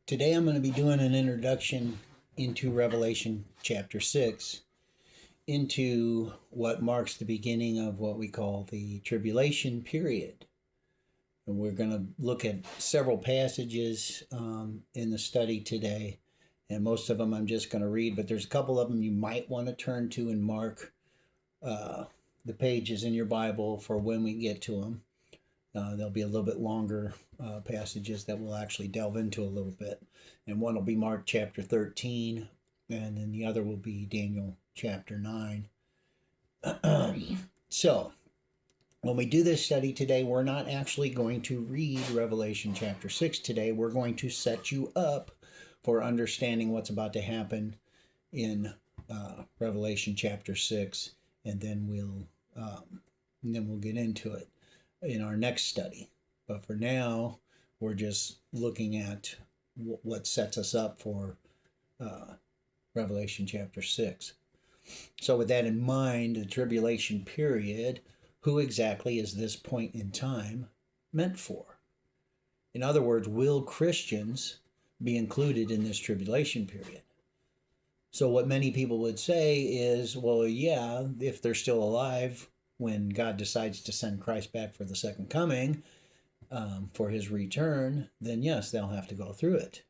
Today I'm going to be doing an introduction into Revelation chapter 6, into what marks the beginning of what we call the tribulation period. And we're going to look at several passages in the study today, and most of them I'm just going to read, but there's a couple of them you might want to turn to and mark the pages in your Bible for when we get to them. There'll be a little bit longer passages that we'll actually delve into a little bit. And one will be Mark chapter 13, and then the other will be Daniel chapter 9. So, when we do this study today, we're not actually going to read Revelation chapter 6 today. We're going to set you up for understanding what's about to happen in Revelation chapter 6, and then we'll get into it in our next study. But for now, we're just looking at what sets us up for Revelation chapter 6. So with that in mind, the tribulation period, who exactly is this point in time meant for? In other words, will Christians be included in this tribulation period? So what many people would say is, well, yeah, if they're still alive when God decides to send Christ back for the second coming, for his return, then yes, they'll have to go through it.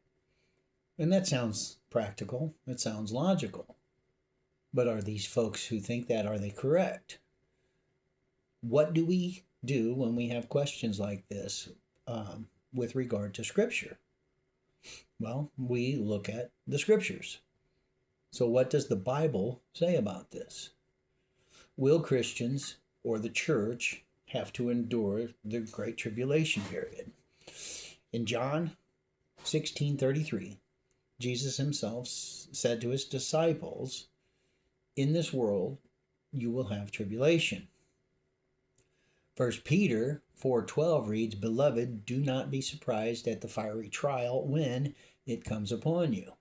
And that sounds practical. It sounds logical. But are these folks who think that, are they correct? What do we do when we have questions like this with regard to Scripture? Well, we look at the Scriptures. So what does the Bible say about this? Will Christians or the church have to endure the Great Tribulation period? In John 16:33, Jesus himself said to his disciples, "In this world you will have tribulation." 1 Peter 4:12 reads, "Beloved, do not be surprised at the fiery trial when it comes upon you."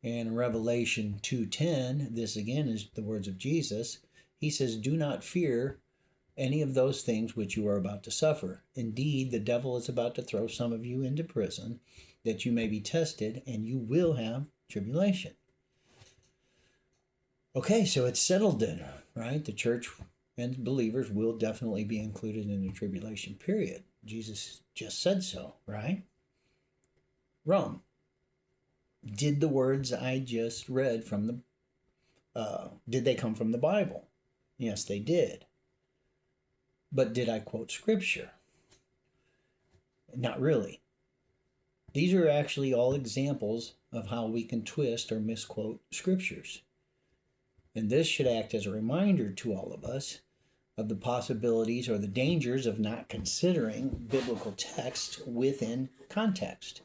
And in Revelation 2:10, this again is the words of Jesus. He says, "Do not fear any of those things which you are about to suffer. Indeed, the devil is about to throw some of you into prison, that you may be tested, and you will have tribulation." Okay, so it's settled then, right? The church and believers will definitely be included in the tribulation period. Jesus just said so, right? Rome. Did the words I just read from did they come from the Bible? Yes, they did. But did I quote Scripture? Not really. These are actually all examples of how we can twist or misquote Scriptures. And this should act as a reminder to all of us of the possibilities or the dangers of not considering biblical text within context.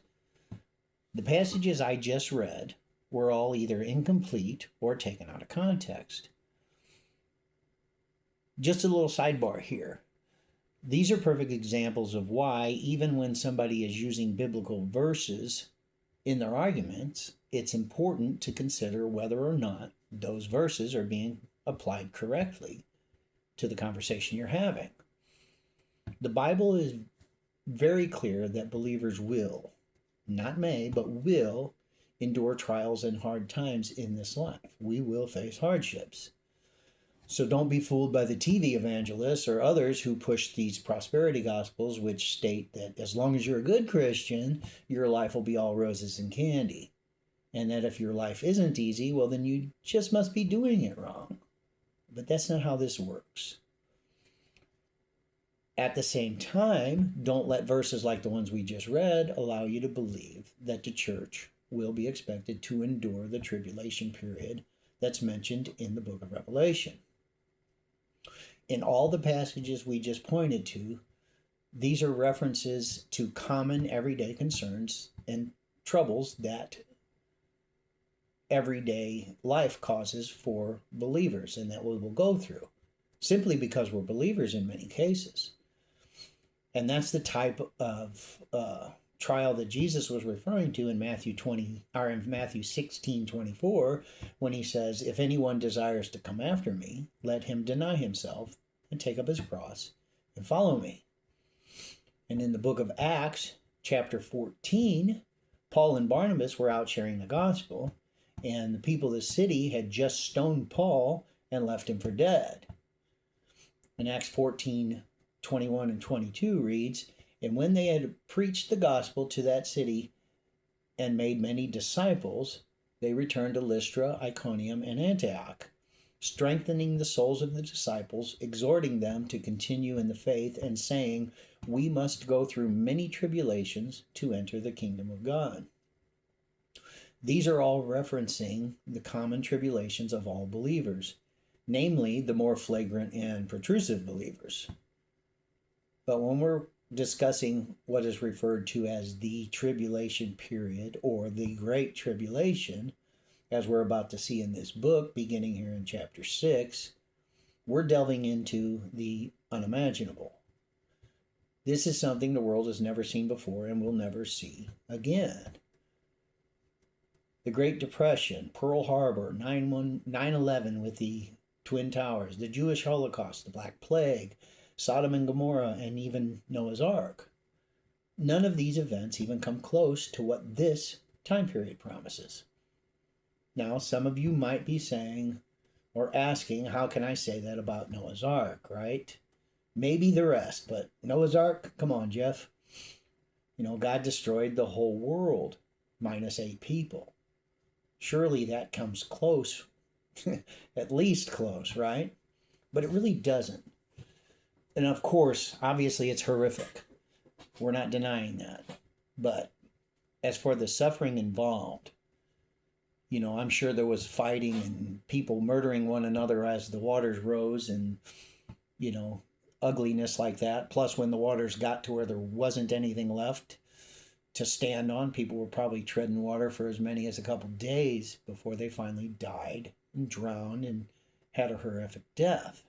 The passages I just read were all either incomplete or taken out of context. Just a little sidebar here. These are perfect examples of why, even when somebody is using biblical verses in their arguments, it's important to consider whether or not those verses are being applied correctly to the conversation you're having. The Bible is very clear that believers will, not may, but will endure trials and hard times in this life. We will face hardships. So don't be fooled by the TV evangelists or others who push these prosperity gospels, which state that as long as you're a good Christian, your life will be all roses and candy. And that if your life isn't easy, well, then you just must be doing it wrong. But that's not how this works. At the same time, don't let verses like the ones we just read allow you to believe that the church will be expected to endure the tribulation period that's mentioned in the book of Revelation. In all the passages we just pointed to, these are references to common everyday concerns and troubles that everyday life causes for believers and that we will go through, simply because we're believers in many cases. And that's the type of trial that Jesus was referring to in Matthew 16:24, when he says, "If anyone desires to come after me, let him deny himself and take up his cross and follow me." And in the book of Acts, chapter 14, Paul and Barnabas were out sharing the gospel, and the people of the city had just stoned Paul and left him for dead. In Acts 14:21 and 22 reads, "And when they had preached the gospel to that city and made many disciples, they returned to Lystra, Iconium, and Antioch, strengthening the souls of the disciples, exhorting them to continue in the faith, and saying, 'We must go through many tribulations to enter the kingdom of God.'" These are all referencing the common tribulations of all believers, namely the more flagrant and protrusive believers. But when we're discussing what is referred to as the tribulation period or the Great Tribulation, as we're about to see in this book, beginning here in chapter 6, we're delving into the unimaginable. This is something the world has never seen before and will never see again. The Great Depression, Pearl Harbor, 9/11 with the Twin Towers, the Jewish Holocaust, the Black Plague, Sodom and Gomorrah, and even Noah's Ark. None of these events even come close to what this time period promises. Now, some of you might be saying or asking, how can I say that about Noah's Ark, right? Maybe the rest, but Noah's Ark, come on, Jeff. God destroyed the whole world, minus 8 people. Surely that comes close, at least close, right? But it really doesn't. And of course, obviously it's horrific. We're not denying that. But as for the suffering involved, I'm sure there was fighting and people murdering one another as the waters rose and, ugliness like that. Plus, when the waters got to where there wasn't anything left to stand on, people were probably treading water for as many as a couple days before they finally died and drowned and had a horrific death.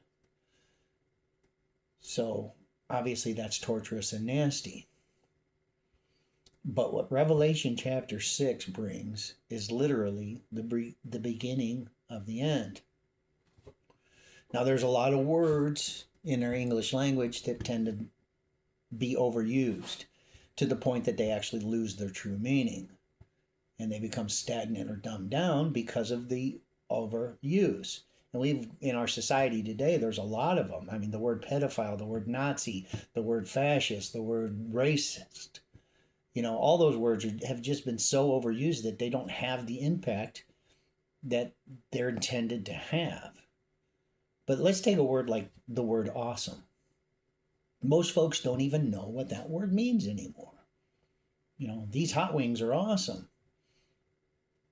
So obviously that's torturous and nasty. But what Revelation chapter 6 brings is literally the beginning of the end. Now there's a lot of words in our English language that tend to be overused to the point that they actually lose their true meaning. And they become stagnant or dumbed down because of the overuse. And in our society today, there's a lot of them. I mean, the word pedophile, the word Nazi, the word fascist, the word racist. All those words have just been so overused that they don't have the impact that they're intended to have. But let's take a word like the word awesome. Most folks don't even know what that word means anymore. These hot wings are awesome.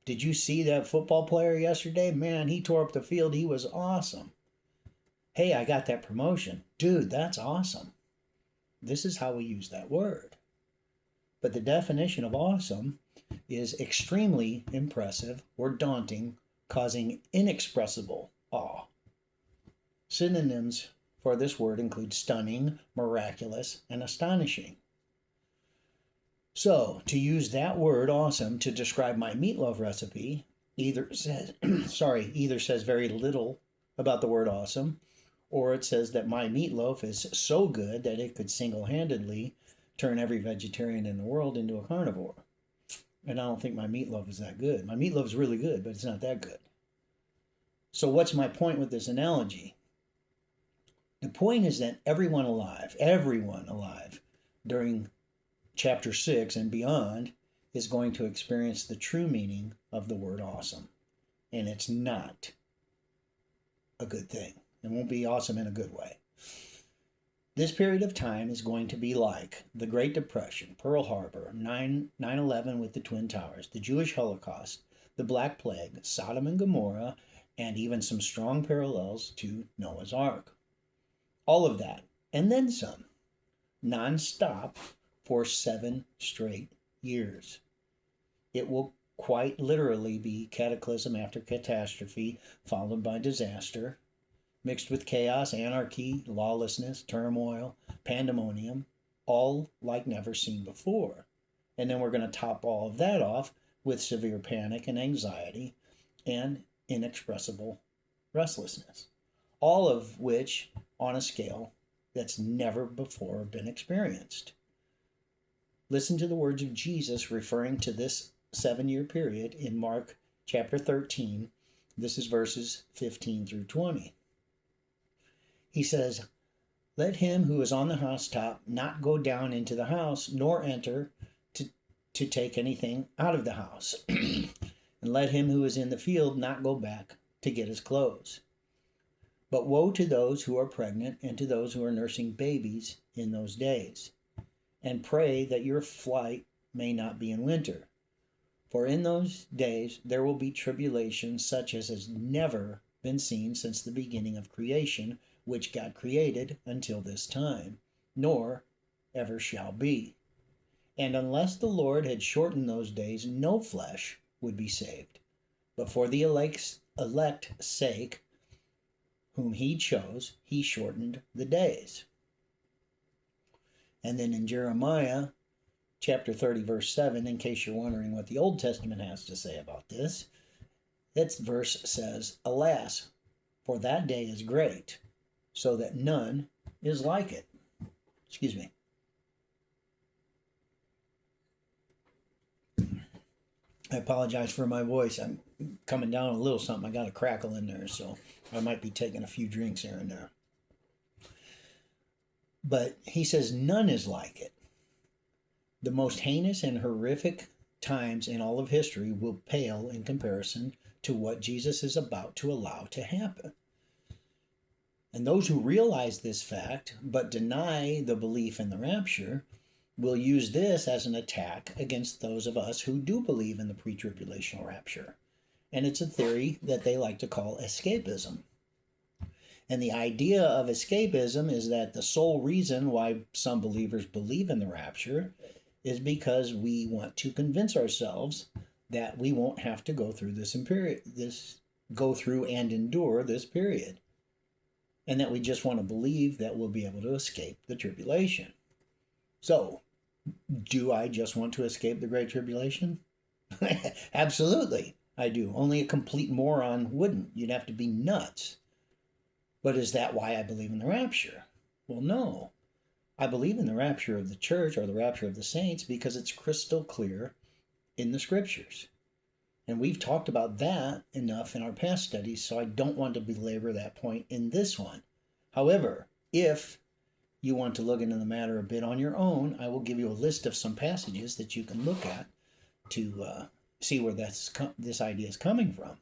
Did you see that football player yesterday? Man, he tore up the field. He was awesome. Hey, I got that promotion. Dude, that's awesome. This is how we use that word. But the definition of awesome is extremely impressive or daunting, causing inexpressible awe. Synonyms for this word include stunning, miraculous, and astonishing. So, to use that word awesome to describe my meatloaf recipe either says very little about the word awesome, or it says that my meatloaf is so good that it could single-handedly turn every vegetarian in the world into a carnivore. And I don't think my meatloaf is that good. My meatloaf is really good, but it's not that good. So what's my point with this analogy? The point is that everyone alive during chapter 6 and beyond is going to experience the true meaning of the word awesome. And it's not a good thing. It won't be awesome in a good way. This period of time is going to be like the Great Depression, Pearl Harbor, 9/11 with the Twin Towers, the Jewish Holocaust, the Black Plague, Sodom and Gomorrah, and even some strong parallels to Noah's Ark. All of that, and then some, non-stop for 7 straight years. It will quite literally be cataclysm after catastrophe, followed by disaster, mixed with chaos, anarchy, lawlessness, turmoil, pandemonium, all like never seen before. And then we're going to top all of that off with severe panic and anxiety and inexpressible restlessness, all of which on a scale that's never before been experienced. Listen to the words of Jesus referring to this 7-year period in Mark chapter 13. This is verses 15 through 20. He says, "Let him who is on the housetop not go down into the house, nor enter to take anything out of the house. And let him who is in the field not go back to get his clothes. But woe to those who are pregnant and to those who are nursing babies in those days. And pray that your flight may not be in winter. For in those days there will be tribulation such as has never been seen since the beginning of creation, which God created until this time, nor ever shall be. And unless the Lord had shortened those days, no flesh would be saved. But for the elect's sake, whom he chose, he shortened the days." And then in Jeremiah chapter 30, verse 7, in case you're wondering what the Old Testament has to say about this, that verse says, "Alas, for that day is great, so that none is like it." Excuse me. I apologize for my voice. I'm coming down a little something. I got a crackle in there, so I might be taking a few drinks here and there. But he says none is like it. The most heinous and horrific times in all of history will pale in comparison to what Jesus is about to allow to happen. And those who realize this fact but deny the belief in the rapture will use this as an attack against those of us who do believe in the pre-tribulational rapture. And it's a theory that they like to call escapism. And the idea of escapism is that the sole reason why some believers believe in the rapture is because we want to convince ourselves that we won't have to go through go through and endure this period. And that we just want to believe that we'll be able to escape the tribulation. So, do I just want to escape the Great Tribulation? Absolutely, I do. Only a complete moron wouldn't. You'd have to be nuts. But is that why I believe in the rapture? Well, no. I believe in the rapture of the church or the rapture of the saints because it's crystal clear in the scriptures. And we've talked about that enough in our past studies, so I don't want to belabor that point in this one. However, if you want to look into the matter a bit on your own, I will give you a list of some passages that you can look at to see where this idea is coming from.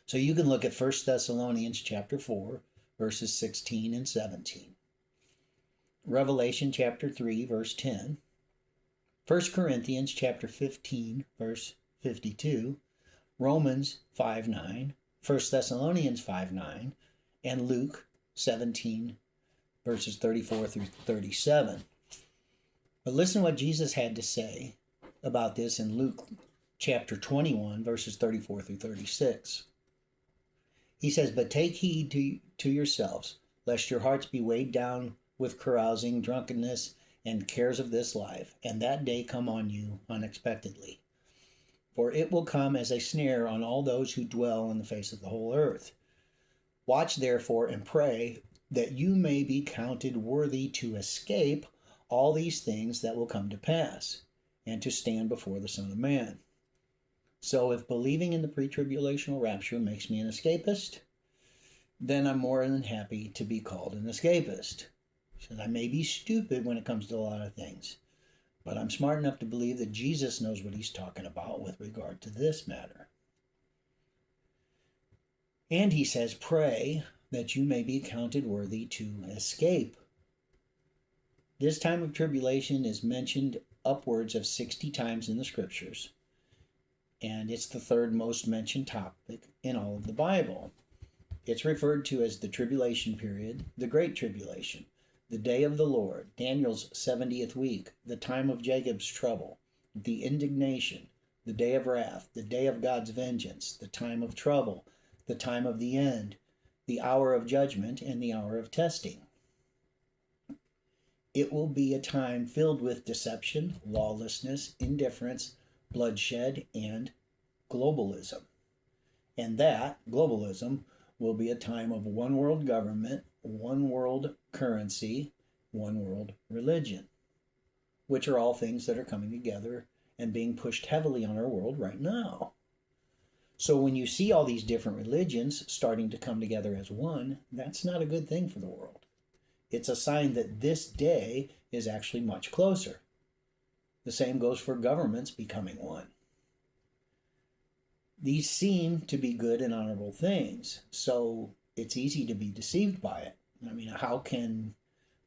So you can look at 1 Thessalonians chapter 4, verses 16 and 17. Revelation chapter 3, verse 10. 1 Corinthians chapter 15, verse 52. Romans 5:9. 1 Thessalonians 5:9. And Luke 17, verses 34 through 37. But listen to what Jesus had to say about this in Luke chapter 21, verses 34 through 36. He says, "But take heed to yourselves, lest your hearts be weighed down with carousing, drunkenness, and cares of this life, and that day come on you unexpectedly. For it will come as a snare on all those who dwell on the face of the whole earth. Watch therefore and pray that you may be counted worthy to escape all these things that will come to pass, and to stand before the Son of Man." So if believing in the pre-tribulational rapture makes me an escapist, then I'm more than happy to be called an escapist. So I may be stupid when it comes to a lot of things, but I'm smart enough to believe that Jesus knows what he's talking about with regard to this matter. And he says, pray that you may be counted worthy to escape. This time of tribulation is mentioned upwards of 60 times in the scriptures, and it's the third most mentioned topic in all of the Bible. It's referred to as the tribulation period, the Great Tribulation, the day of the Lord, Daniel's 70th week, the time of Jacob's trouble, the indignation, the day of wrath, the day of God's vengeance, the time of trouble, the time of the end, the hour of judgment, and the hour of testing. It will be a time filled with deception, lawlessness, indifference, bloodshed, and globalism. And that, globalism, will be a time of one world government, one world currency, one world religion. which are all things that are coming together and being pushed heavily on our world right now. So when you see all these different religions starting to come together as one, that's not a good thing for the world. It's a sign that this day is actually much closer. The same goes for governments becoming one. These seem to be good and honorable things, so it's easy to be deceived by it. I mean, how can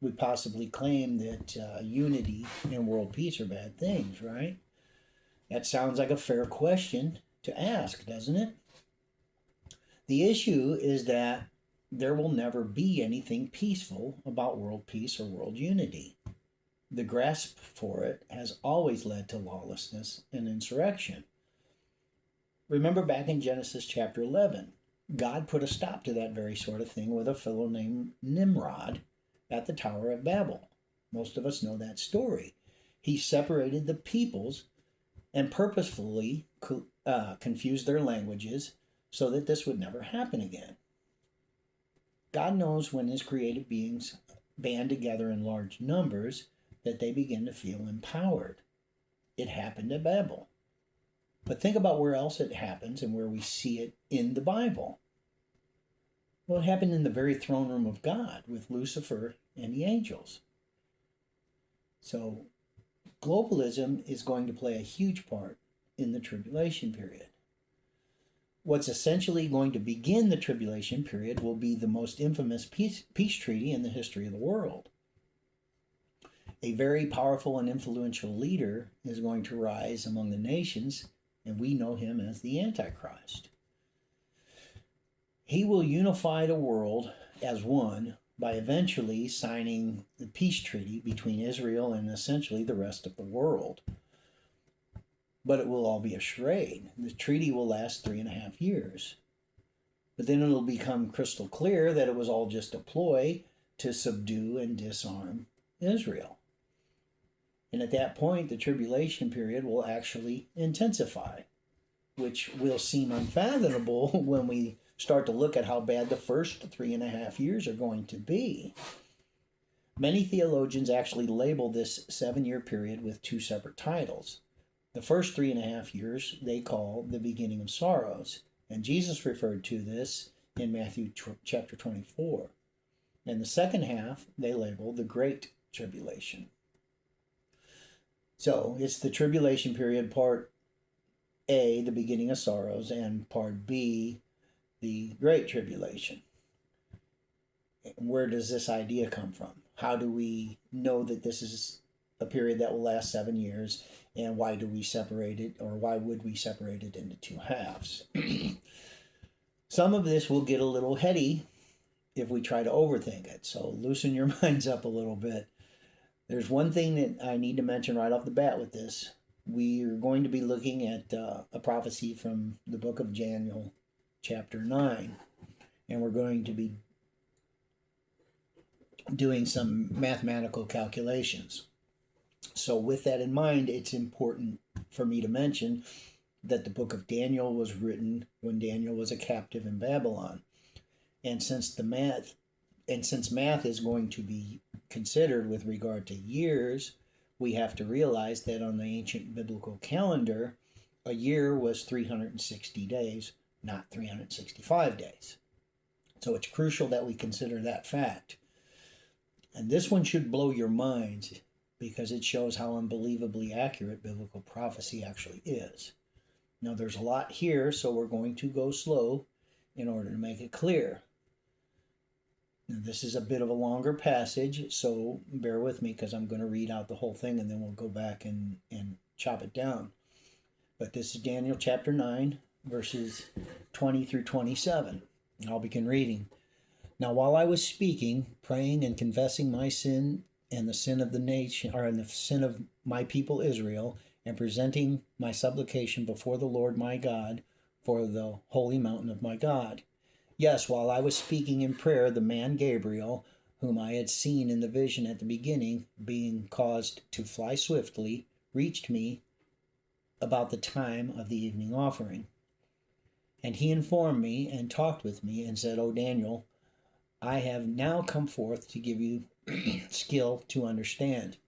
we possibly claim that unity and world peace are bad things, right? That sounds like a fair question to ask, doesn't it? The issue is that there will never be anything peaceful about world peace or world unity. The grasp for it has always led to lawlessness and insurrection. Remember back in Genesis chapter 11, God put a stop to that very sort of thing with a fellow named Nimrod at the Tower of Babel. Most of us know that story. He separated the peoples and purposefully confused their languages so that this would never happen again. God knows when his created beings band together in large numbers that they begin to feel empowered. It happened at Babel. But think about where else it happens and where we see it in the Bible. Well, it happened in the very throne room of God with Lucifer and the angels. So globalism is going to play a huge part in the tribulation period. What's essentially going to begin the tribulation period will be the most infamous peace treaty in the history of the world. A very powerful and influential leader is going to rise among the nations, and we know him as the Antichrist. He will unify the world as one by eventually signing the peace treaty between Israel and essentially the rest of the world. But it will all be a charade. The treaty will last 3.5 years. But then it'll become crystal clear that it was all just a ploy to subdue and disarm Israel. And at that point, the tribulation period will actually intensify, which will seem unfathomable when we start to look at how bad the first 3.5 years are going to be. Many theologians actually label this 7-year period with 2 separate titles. The first 3.5 years they call the beginning of sorrows, and Jesus referred to this in Matthew chapter 24. And the second half they label the Great Tribulation. So it's the tribulation period, part A, the beginning of sorrows, and part B, the Great Tribulation. Where does this idea come from? How do we know that this is a period that will last 7 years, and why do we separate it, or why would we separate it into 2 halves? Some of this will get a little heady if we try to overthink it, so loosen your minds up a little bit. There's one thing that I need to mention right off the bat with this. We are going to be looking at a prophecy from the book of Daniel, chapter 9, and we're going to be doing some mathematical calculations. So with that in mind, it's important for me to mention that the book of Daniel was written when Daniel was a captive in Babylon. And since math is going to be considered with regard to years, we have to realize that on the ancient biblical calendar, a year was 360 days, not 365 days. So it's crucial that we consider that fact. And this one should blow your minds because it shows how unbelievably accurate biblical prophecy actually is. Now there's a lot here, so we're going to go slow in order to make it clear. Now, this is a bit of a longer passage, so bear with me because I'm going to read out the whole thing and then we'll go back and chop it down. But this is Daniel chapter 9, verses 20 through 27. I'll begin reading. Now while I was speaking, praying and confessing my sin and the sin of the nation, or the sin of my people Israel, and presenting my supplication before the Lord my God for the holy mountain of my God. Yes, while I was speaking in prayer, the man Gabriel, whom I had seen in the vision at the beginning, being caused to fly swiftly, reached me about the time of the evening offering. And he informed me and talked with me and said, O Daniel, I have now come forth to give you skill to understand.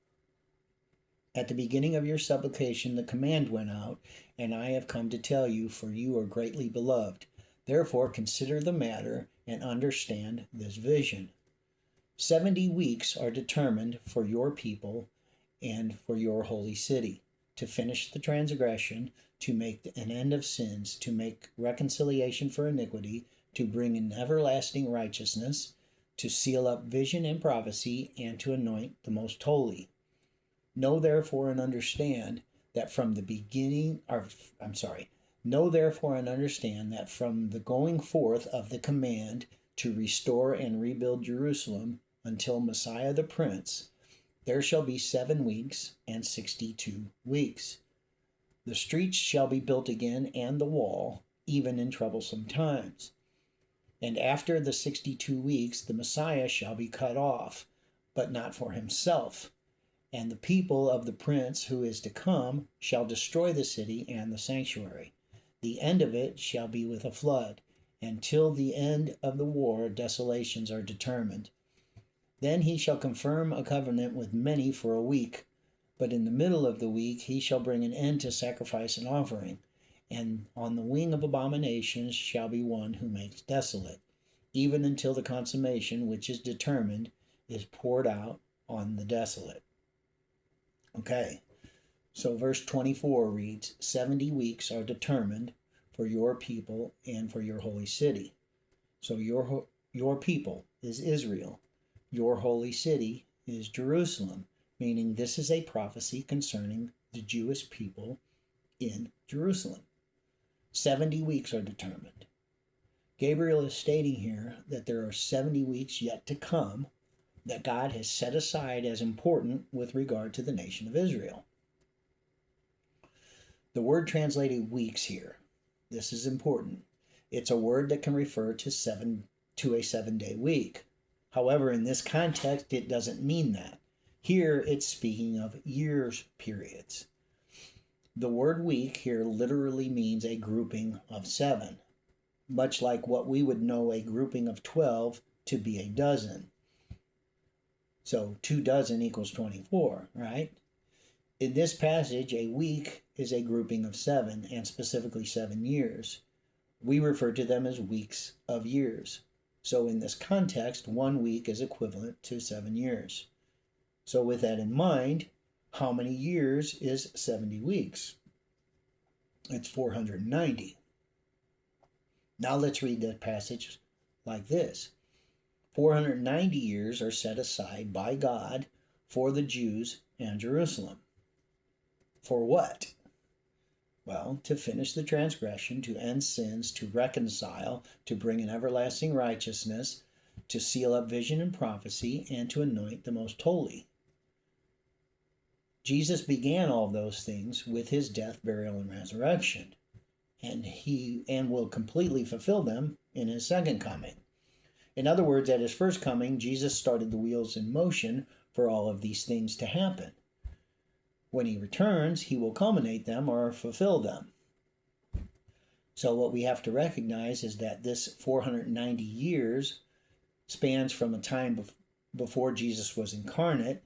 At the beginning of your supplication the command went out, and I have come to tell you, for you are greatly beloved. Therefore consider the matter and understand this vision. 70 weeks are determined for your people and for your holy city, to finish the transgression, to make an end of sins, to make reconciliation for iniquity, to bring in everlasting righteousness, to seal up vision and prophecy, and to anoint the most holy. Know therefore and understand that from the beginning, know therefore and understand that from the going forth of the command to restore and rebuild Jerusalem until Messiah the Prince, there shall be 7 weeks and 62 weeks. The streets shall be built again, and the wall, even in troublesome times. And after the 62 weeks, the Messiah shall be cut off, but not for himself. And the people of the prince who is to come shall destroy the city and the sanctuary. The end of it shall be with a flood, and till the end of the war desolations are determined. Then he shall confirm a covenant with many for a week, but in the middle of the week he shall bring an end to sacrifice and offering, and on the wing of abominations shall be one who makes desolate, even until the consummation which is determined is poured out on the desolate. Okay, so verse 24 reads, 70 weeks are determined for your people and for your holy city. So your people is Israel. Your holy city is Jerusalem, meaning this is a prophecy concerning the Jewish people in Jerusalem. 70 weeks are determined. Gabriel is stating here that there are 70 weeks yet to come that God has set aside as important with regard to the nation of Israel. The word translated weeks here, this is important. It's a word that can refer to a 7-day week. However, in this context, it doesn't mean that. Here, it's speaking of years periods. The word week here literally means a grouping of 7, much like what we would know a grouping of 12 to be a dozen. So 2 dozen equals 24, right? In this passage, a week is a grouping of 7, and specifically 7 years. We refer to them as weeks of years. So in this context, 1 week is equivalent to 7 years. So with that in mind, how many years is 70 weeks? It's 490. Now let's read that passage like this. 490 years are set aside by God for the Jews and Jerusalem. For what? Well, to finish the transgression, to end sins, to reconcile, to bring in everlasting righteousness, to seal up vision and prophecy, and to anoint the most holy. Jesus began all those things with his death, burial, and resurrection, and will completely fulfill them in his second coming. In other words, at his first coming, Jesus started the wheels in motion for all of these things to happen. When he returns, he will culminate them or fulfill them. So what we have to recognize is that this 490 years spans from a time before Jesus was incarnate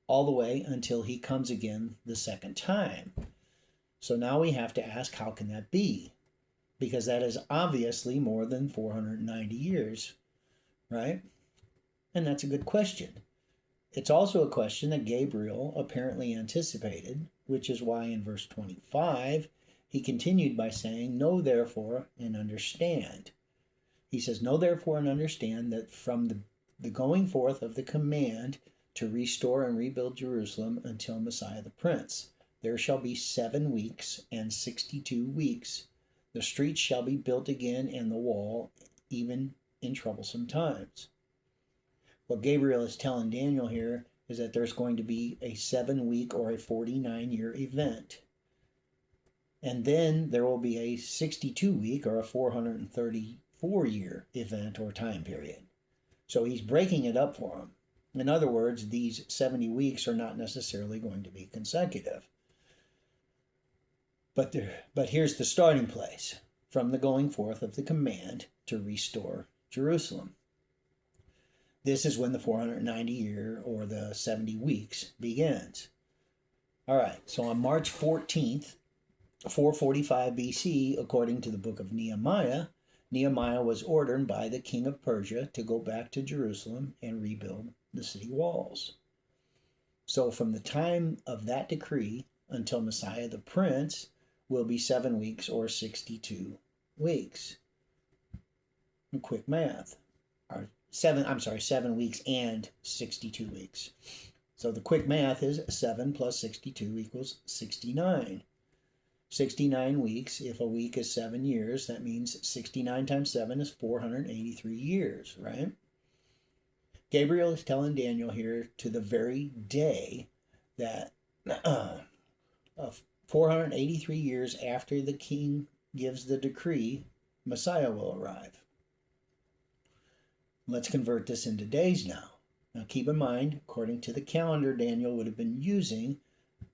all the way until he comes again the second time. So now we have to ask, how can that be? Because that is obviously more than 490 years, right? And that's a good question. It's also a question that Gabriel apparently anticipated, which is why in verse 25, he continued by saying, know therefore and understand. He says, know therefore and understand that from the going forth of the command to restore and rebuild Jerusalem until Messiah the Prince, there shall be 7 weeks and 62 weeks. The streets shall be built again, and the wall, even in troublesome times. What Gabriel is telling Daniel here is that there's going to be a 7-week or a 49-year event. And then there will be a 62-week or a 434-year event or time period. So he's breaking it up for him. In other words, these 70 weeks are not necessarily going to be consecutive. But here's the starting place, from the going forth of the command to restore Jerusalem. This is when the 490 year or the 70 weeks begins. All right, so on March 14th, 445 BC, according to the book of Nehemiah, Nehemiah was ordered by the king of Persia to go back to Jerusalem and rebuild the city walls. So from the time of that decree until Messiah the Prince will be 7 weeks or 62 weeks. Quick math. 7 weeks and 62 weeks. So the quick math is 7 plus 62 equals 69. 69 weeks. If a week is 7 years, that means 69 times 7 is 483 years, right? Gabriel is telling Daniel here to the very day that 483 years after the king gives the decree, Messiah will arrive. Let's convert this into days now. Now keep in mind, according to the calendar Daniel would have been using,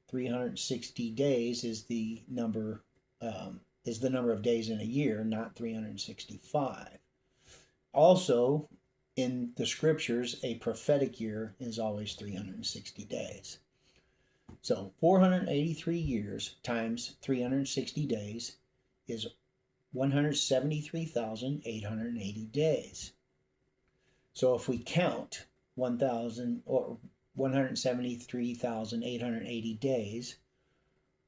360 days is the number of days in a year, not 365. Also, in the scriptures, a prophetic year is always 360 days. So 483 years times 360 days is 173,880 days. So if we count 173,880 days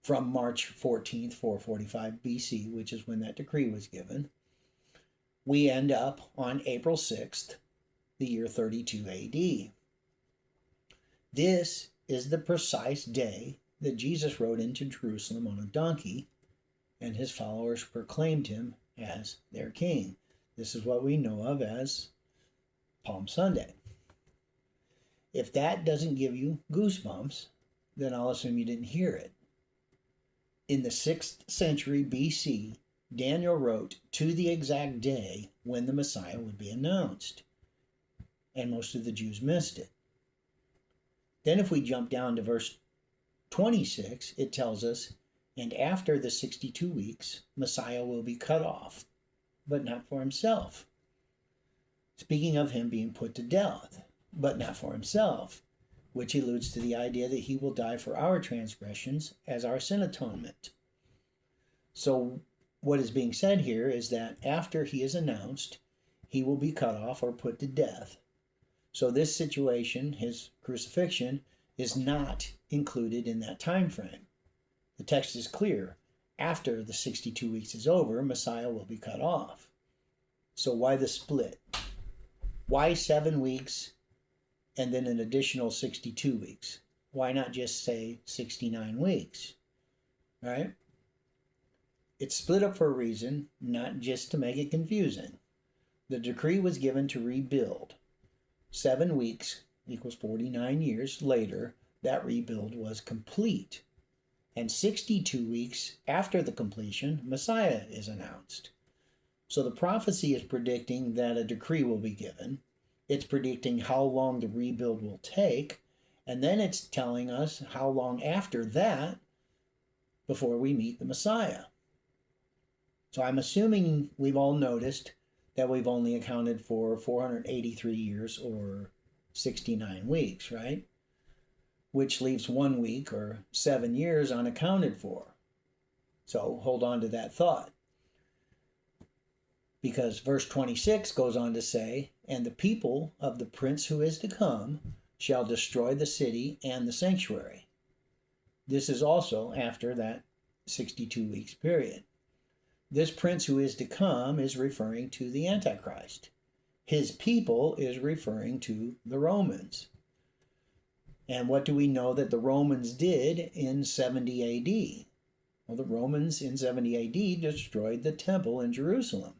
from March 14th, 445 BC, which is when that decree was given, we end up on April 6th, the year 32 AD. This is the precise day that Jesus rode into Jerusalem on a donkey, and his followers proclaimed him as their king. This is what we know of as Palm Sunday. If that doesn't give you goosebumps, then I'll assume you didn't hear it. In the 6th century BC, Daniel wrote to the exact day when the Messiah would be announced, and most of the Jews missed it. Then if we jump down to verse 26, it tells us, and after the 62 weeks, Messiah will be cut off, but not for himself. Speaking of him being put to death, but not for himself, which alludes to the idea that he will die for our transgressions as our sin atonement. So what is being said here is that after he is announced, he will be cut off or put to death. So this situation, his crucifixion, is not included in that time frame. The text is clear. After the 62 weeks is over, Messiah will be cut off. So why the split? Why 7 weeks and then an additional 62 weeks? Why not just say 69 weeks? All right? It's split up for a reason, not just to make it confusing. The decree was given to rebuild. 7 weeks equals 49 years later, that rebuild was complete. And 62 weeks after the completion, Messiah is announced. So the prophecy is predicting that a decree will be given. It's predicting how long the rebuild will take. And then it's telling us how long after that before we meet the Messiah. So I'm assuming we've all noticed that we've only accounted for 483 years or 69 weeks, right? Which leaves 1 week or 7 years unaccounted for. So hold on to that thought. Because verse 26 goes on to say, and the people of the prince who is to come shall destroy the city and the sanctuary. This is also after that 62 weeks period. This prince who is to come is referring to the Antichrist. His people is referring to the Romans. And what do we know that the Romans did in 70 AD? Well, the Romans in 70 AD destroyed the temple in Jerusalem.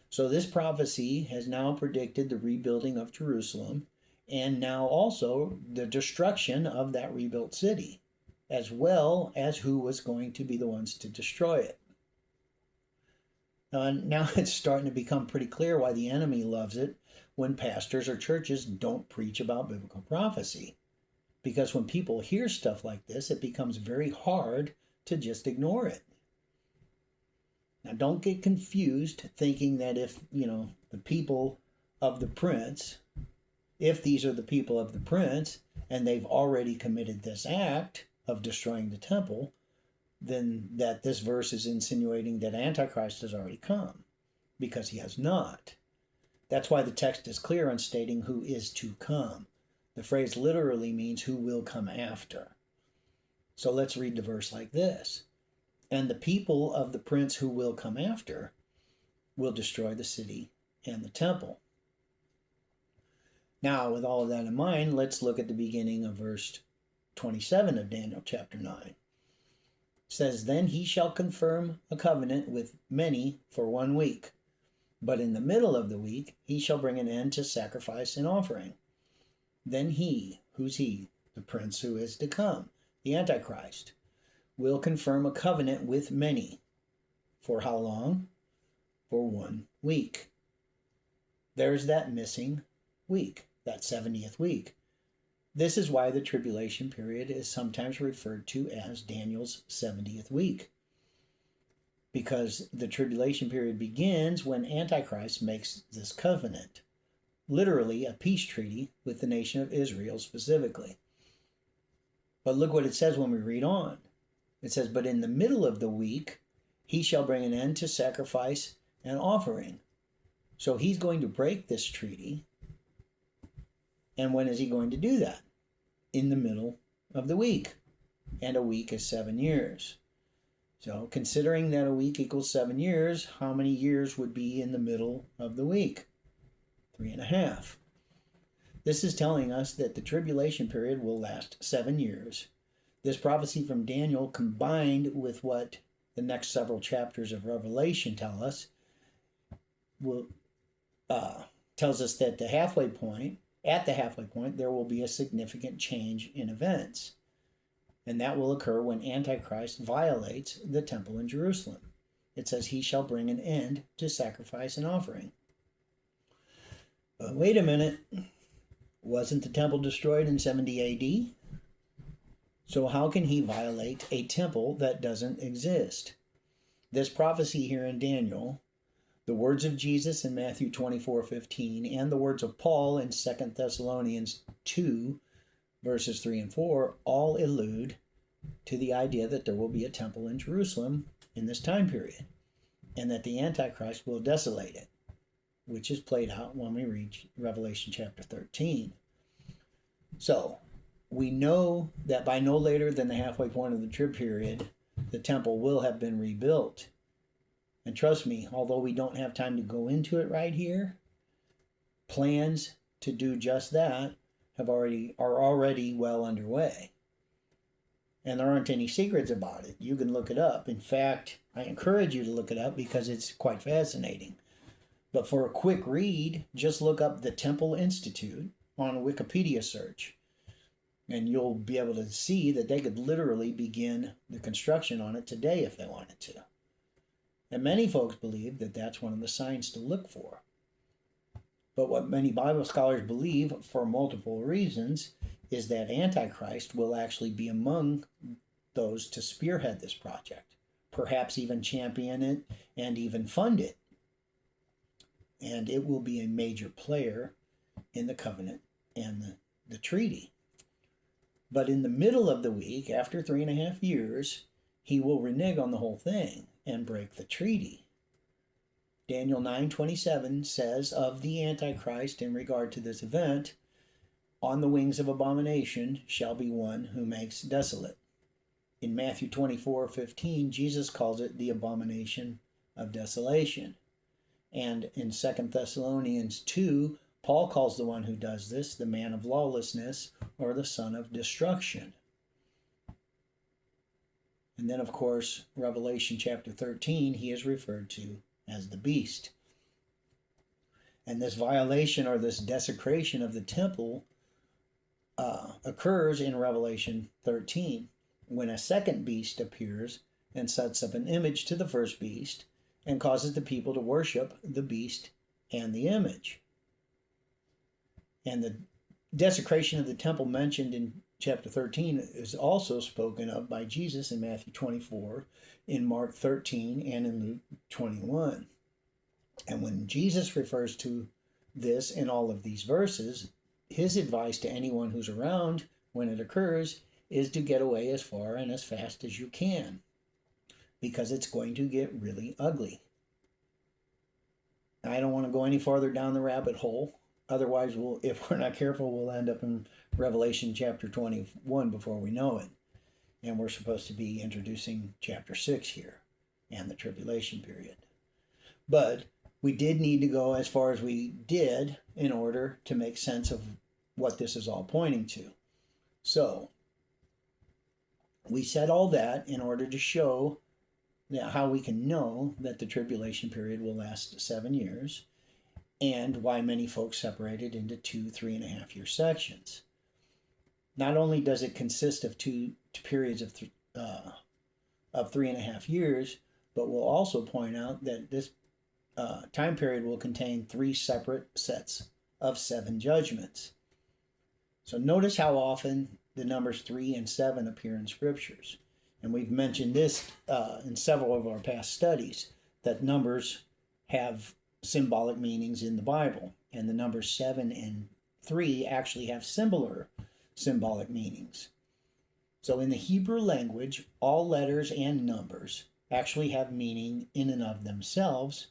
So this prophecy has now predicted the rebuilding of Jerusalem and now also the destruction of that rebuilt city, as well as who was going to be the ones to destroy it. Now it's starting to become pretty clear why the enemy loves it when pastors or churches don't preach about biblical prophecy. Because when people hear stuff like this, it becomes very hard to just ignore it. Now don't get confused thinking that if, the people of the prince, if these are the people of the prince and they've already committed this act, of destroying the temple, then that this verse is insinuating that Antichrist has already come, because he has not. That's why the text is clear on stating who is to come. The phrase literally means who will come after. So let's read the verse like this. And the people of the prince who will come after will destroy the city and the temple. Now, with all of that in mind, let's look at the beginning of verse 27 of Daniel chapter 9. It says, Then he shall confirm a covenant with many for 1 week. But in the middle of the week, he shall bring an end to sacrifice and offering. Then he, who's he? The prince who is to come, the Antichrist, will confirm a covenant with many. For how long? For 1 week. There's that missing week, that 70th week. This is why the tribulation period is sometimes referred to as Daniel's 70th week. Because the tribulation period begins when Antichrist makes this covenant, literally a peace treaty with the nation of Israel specifically. But look what it says when we read on. It says, But in the middle of the week, he shall bring an end to sacrifice and offering. So he's going to break this treaty. And when is he going to do that? In the middle of the week. And a week is 7 years. So considering that a week equals 7 years, how many years would be in the middle of the week? 3.5. This is telling us that the tribulation period will last 7 years. This prophecy from Daniel, combined with what the next several chapters of Revelation tell us, tells us that at the halfway point, there will be a significant change in events. And that will occur when Antichrist violates the temple in Jerusalem. It says he shall bring an end to sacrifice and offering. But wait a minute. Wasn't the temple destroyed in 70 AD? So how can he violate a temple that doesn't exist? This prophecy here in Daniel, the words of Jesus in Matthew 24:15, and the words of Paul in 2 Thessalonians 2, verses 3 and 4, all allude to the idea that there will be a temple in Jerusalem in this time period, and that the Antichrist will desolate it, which is played out when we reach Revelation chapter 13. So, we know that by no later than the halfway point of the trib period, the temple will have been rebuilt. And trust me, although we don't have time to go into it right here, plans to do just that are already well underway. And there aren't any secrets about it. You can look it up. In fact, I encourage you to look it up because it's quite fascinating. But for a quick read, just look up the Temple Institute on a Wikipedia search. And you'll be able to see that they could literally begin the construction on it today if they wanted to. And many folks believe that that's one of the signs to look for. But what many Bible scholars believe, for multiple reasons, is that Antichrist will actually be among those to spearhead this project, perhaps even champion it and even fund it. And it will be a major player in the covenant and the treaty. But in the middle of the week, after 3.5 years, he will renege on the whole thing and break the treaty. Daniel 9:27 says of the Antichrist in regard to this event, on the wings of abomination shall be one who makes desolate. In Matthew 24:15, Jesus calls it the abomination of desolation. And in 2 Thessalonians 2, Paul calls the one who does this the man of lawlessness or the son of destruction. And then, of course, Revelation chapter 13, he is referred to as the beast. And this violation or this desecration of the temple occurs in Revelation 13 when a second beast appears and sets up an image to the first beast and causes the people to worship the beast and the image. And the desecration of the temple mentioned in chapter 13 is also spoken of by Jesus in Matthew 24, in Mark 13, and in Luke 21. And when Jesus refers to this in all of these verses, his advice to anyone who's around when it occurs is to get away as far and as fast as you can, because it's going to get really ugly. I don't want to go any farther down the rabbit hole. Otherwise, if we're not careful, we'll end up in Revelation chapter 21 before we know it. And we're supposed to be introducing chapter 6 here and the tribulation period. But we did need to go as far as we did in order to make sense of what this is all pointing to. So, we said all that in order to show how we can know that the tribulation period will last 7 years, and why many folks separate it into 3.5 year sections. Not only does it consist of two periods of 3.5 years, but we'll also point out that this time period will contain 3 separate sets of 7 judgments. So notice how often the numbers 3 and 7 appear in scriptures. And we've mentioned this in several of our past studies, that numbers have symbolic meanings in the Bible. And the numbers 7 and 3 actually have similar symbolic meanings. So in the Hebrew language, all letters and numbers actually have meaning in and of themselves,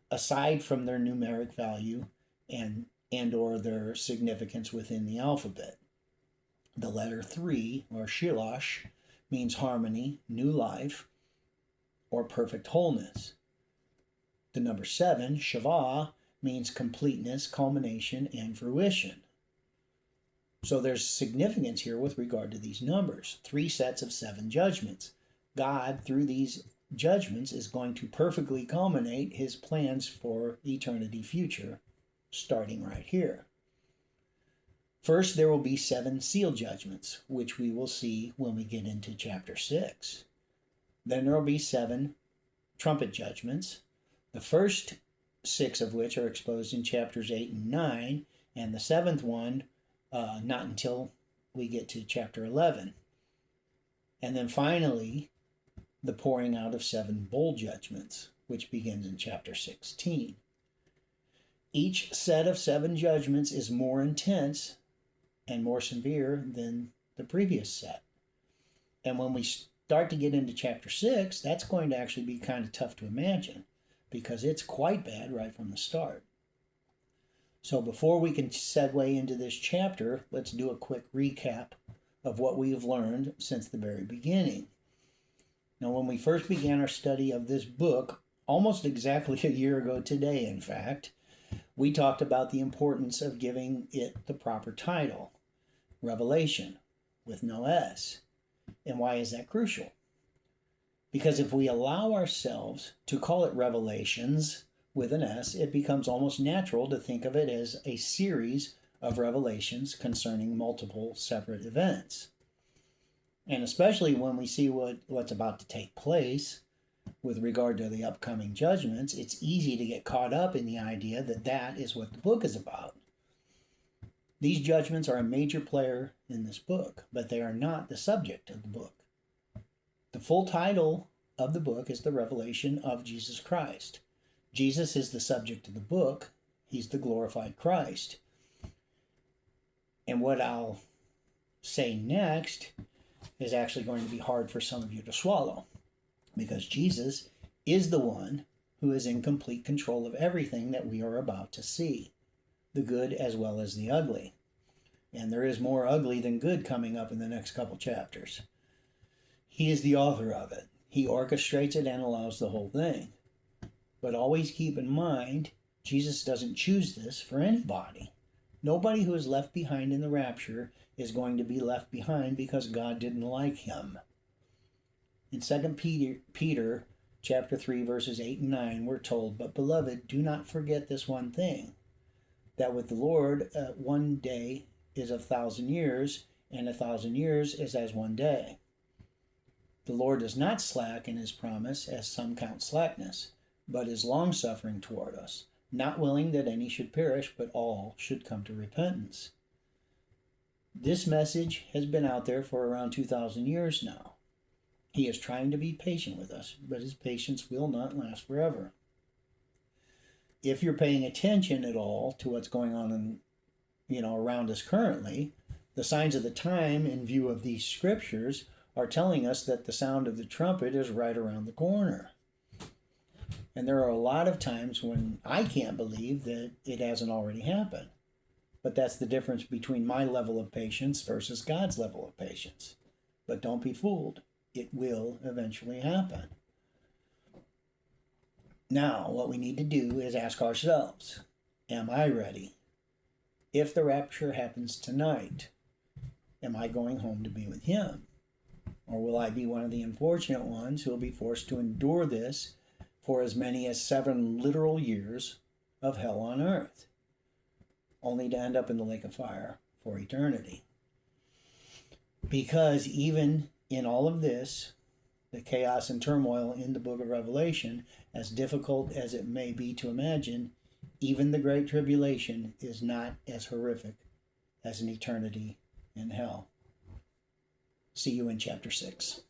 aside from their numeric value and or their significance within the alphabet. The letter 3, or shilosh, means harmony, new life, or perfect wholeness. The number 7, shavah, means completeness, culmination, and fruition. So there's significance here with regard to these numbers. 3 sets of 7 judgments. God, through these judgments, is going to perfectly culminate his plans for eternity future, starting right here. First, there will be 7 seal judgments, which we will see when we get into chapter 6. Then there will be 7 trumpet judgments, the first 6 of which are exposed in chapters 8 and 9, and the 7th one not until we get to chapter 11. And then finally, the pouring out of 7 bowl judgments, which begins in chapter 16. Each set of 7 judgments is more intense and more severe than the previous set. And when we start to get into chapter 6, that's going to actually be kind of tough to imagine, because it's quite bad right from the start. So before we can segue into this chapter, let's do a quick recap of what we have learned since the very beginning. Now, when we first began our study of this book, almost exactly a year ago today, in fact, we talked about the importance of giving it the proper title, Revelation, with no S. And why is that crucial? Because if we allow ourselves to call it Revelations with an S, it becomes almost natural to think of it as a series of revelations concerning multiple separate events. And especially when we see what's about to take place with regard to the upcoming judgments, it's easy to get caught up in the idea that that is what the book is about. These judgments are a major player in this book, but they are not the subject of the book. The full title of the book is The Revelation of Jesus Christ. Jesus is the subject of the book. He's the glorified Christ. And what I'll say next is actually going to be hard for some of you to swallow, because Jesus is the one who is in complete control of everything that we are about to see, the good as well as the ugly. And there is more ugly than good coming up in the next couple chapters. He is the author of it. He orchestrates it and allows the whole thing. But always keep in mind, Jesus doesn't choose this for anybody. Nobody who is left behind in the rapture is going to be left behind because God didn't like him. In 2 Peter chapter 3, verses 8 and 9, we're told, "But beloved, do not forget this one thing, that with the Lord 1 day is 1,000 years, and 1,000 years is as 1 day. The Lord is not slack in his promise, as some count slackness, but is longsuffering toward us, not willing that any should perish, but all should come to repentance." This message has been out there for around 2,000 years now. He is trying to be patient with us, but his patience will not last forever. If you're paying attention at all to what's going on around us currently, The signs of the time, in view of these scriptures, are telling us that the sound of the trumpet is right around the corner. And there are a lot of times when I can't believe that it hasn't already happened. But that's the difference between my level of patience versus God's level of patience. But don't be fooled. It will eventually happen. Now, what we need to do is ask ourselves, am I ready? If the rapture happens tonight, am I going home to be with Him? Or will I be one of the unfortunate ones who will be forced to endure this for as many as 7 literal years of hell on earth, only to end up in the lake of fire for eternity? Because even in all of this, the chaos and turmoil in the book of Revelation, as difficult as it may be to imagine, even the Great Tribulation is not as horrific as an eternity in hell. See you in chapter 6.